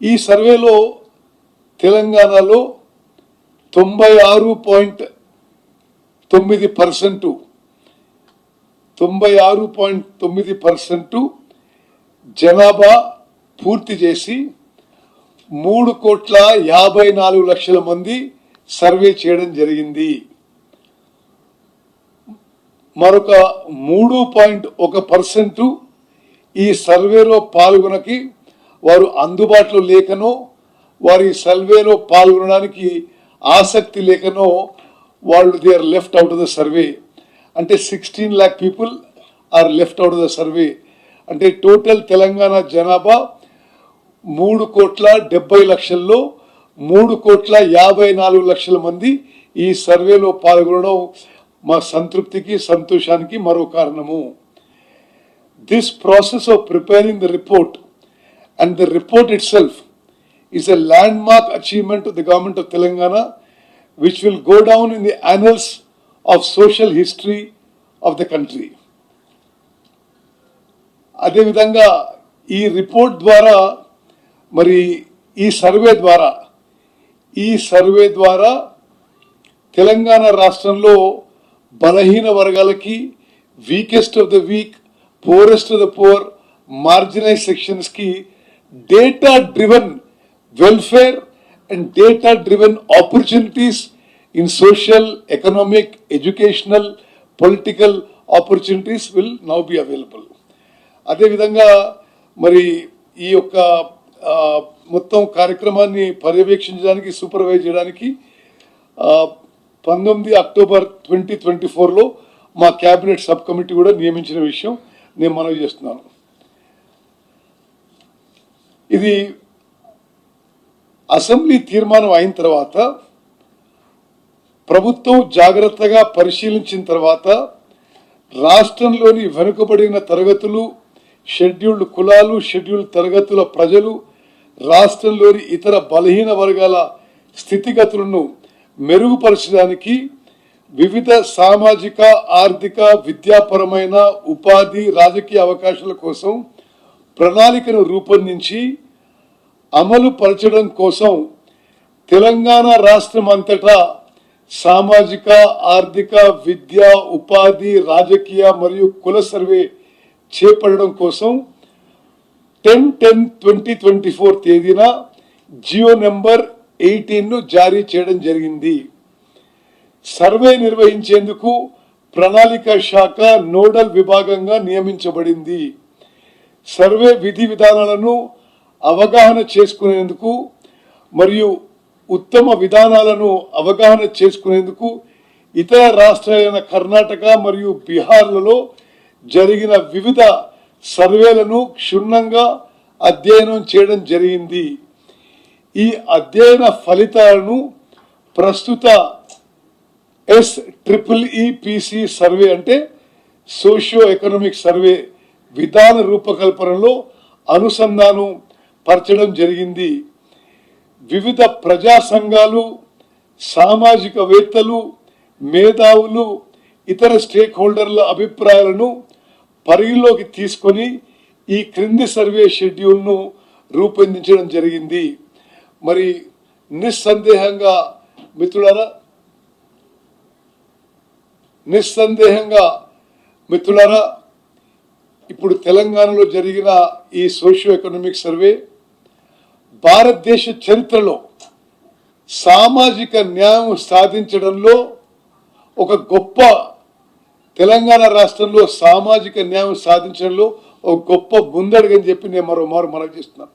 ఈ సర్వేలో తెలంగాణలో 96.9% జనాభా పూర్తి చేసి 3,54,00,000 మంది సర్వే చేయడం జరిగింది. మరొక 3.1% ఈ సర్వేలో పాల్గొనకి వారు అందుబాటులో లేకనో వారి సర్వేలో పాల్గొనడానికి ఆసక్తి లేకనో వాళ్ళు they are left out of the survey. అంటే 16 lakh people are left out of the survey. అంటే టోటల్ తెలంగాణ జనాభా 3,70,00,000లో 3,54,00,000 మంది ఈ సర్వేలో పాల్గొనడం మా సంతృప్తికి సంతోషానికి మరో కారణము. This process of preparing the report and the report itself is a landmark achievement of the government of Telangana, which will go down in the annals of social history of the country. అదే విధంగా ఈ report ద్వారా మరి ఈ survey ద్వారా తెలంగాణ రాష్ట్రంలో బలహీన వర్గాలకి, weakest of the week, poorest of the poor, marginalized sections की data driven welfare and data driven opportunities in social, economic, educational, political opportunities will now be available. అదే విధంగా మరి ఈ యొక్క మొత్తం కార్యక్రమాన్ని పర్యవేక్షించడానికి, సూపర్వైజ్ చేయడానికి 19 అక్టోబర్ 2024లో మా క్యాబినెట్ సబ్ కమిటీ కూడా నియమించిన విషయం నేను మనవి చేస్తున్నాను. ఇది అసెంబ్లీ తీర్మానం అయిన తర్వాత ప్రభుత్వం జాగ్రత్తగా పరిశీలించిన తర్వాత రాష్ట్రంలోని వెనుకబడిన తరగతులు, షెడ్యూల్డ్ కులాలు, షెడ్యూల్డ్ తరగతుల ప్రజలు, రాష్ట్రంలోని ఇతర బలహీన వర్గాల స్థితిగతులను మెరుగుపరచడానికి వివిధ సామాజిక, ఆర్థిక, విద్యాపరమైన, ఉపాధి, రాజకీయ అవకాశాల కోసం ప్రణాళికను రూపొందించి అమలు పరచడం కోసం తెలంగాణ రాష్ట్రం అంతటా సామాజిక, ఆర్థిక, విద్య, ఉపాధి, రాజకీయ మరియు కుల సర్వే చేపట్టడం కోసం 10/10/2024 తేదీన జియో నెంబర్ 18ను జారీ చేయడం జరిగింది. సర్వే నిర్వహించేందుకు ప్రణాళిక శాఖ నోడల్ విభాగంగా నియమించబడింది. సర్వే విధి విధానాలను అవగాహన చేసుకునేందుకు మరియు ఉత్తమ విధానాలను అవగాహన చేసుకునేందుకు ఇతర రాష్ట్రాలైన కర్ణాటక మరియు బీహార్లలో జరిగిన వివిధ సర్వేలను క్షుణ్ణంగా అధ్యయనం చేయడం జరిగింది. ఈ అధ్యయన ఫలితాలను ప్రస్తుత SEEPC సర్వే అంటే సోషియో ఎకనామిక్ సర్వే విధాన రూపకల్పనలో అనుసంధానం పరచడం జరిగింది. వివిధ ప్రజా సంఘాలు, సామాజికవేత్తలు, మేధావులు, ఇతర స్టేక్ హోల్డర్ల అభిప్రాయాలను పరిగణలోకి తీసుకొని ఈ క్రింది సర్వే షెడ్యూల్ను రూపొందించడం జరిగింది. మరి నిస్సందేహంగా మిత్రులారా ఇప్పుడు తెలంగాణలో జరిగిన ఈ సోషియో ఎకనామిక్ సర్వే భారతదేశ చరిత్రలో సామాజిక న్యాయం సాధించడంలో ఒక గొప్ప, తెలంగాణ రాష్ట్రంలో సామాజిక న్యాయం సాధించడంలో ఒక గొప్ప ముందడుగని చెప్పి నేను మరోమారు మనవి చేస్తున్నాను.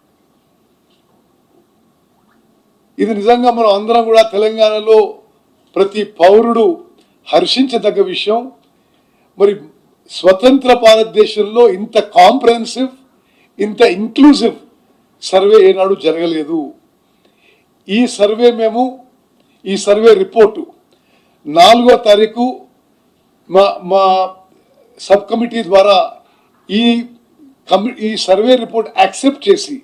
ఇది నిజంగా మనం అందరం కూడా తెలంగాణలో ప్రతి పౌరుడు హర్షించదగ్గ విషయం. మరి స్వతంత్ర భారతదేశంలో ఇంత కాంప్రహెన్సివ్, ఇంత ఇంక్లూజివ్ సర్వే ఏనాడు జరగలేదు. ఈ సర్వే రిపోర్టు 4వ తారీఖు మా సబ్ కమిటీ ద్వారా ఈ సర్వే రిపోర్ట్ యాక్సెప్ట్ చేసి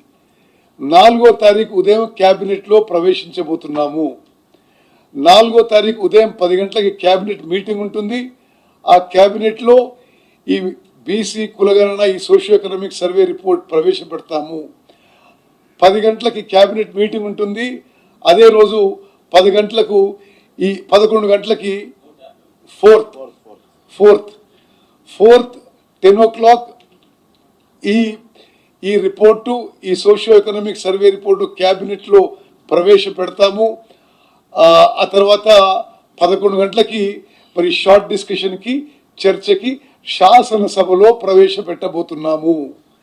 4వ తారీఖు ఉదయం క్యాబినెట్లో ప్రవేశించబోతున్నాము. 4వ తారీఖు ఉదయం 10 గంటలకి క్యాబినెట్ మీటింగ్ ఉంటుంది. ఆ క్యాబినెట్లో ఈ బీసీ కులగణన, ఈ సోషియో ఎకనామిక్ సర్వే రిపోర్ట్ ప్రవేశపెడతాము. 10 గంటలకి క్యాబినెట్ మీటింగ్ ఉంటుంది. అదే రోజు 10 గంటలకు 11 గంటలకి ఫోర్త్ 10 o'clock ఈ రిపోర్టు, ఈ సోషియో ఎకనామిక్ సర్వే రిపోర్టు క్యాబినెట్లో ప్రవేశపెడతాము. ఆ తర్వాత 11 గంటలకి మరి షార్ట్ డిస్కషన్కి, చర్చకి శాసనసభలో ప్రవేశపెట్టబోతున్నాము.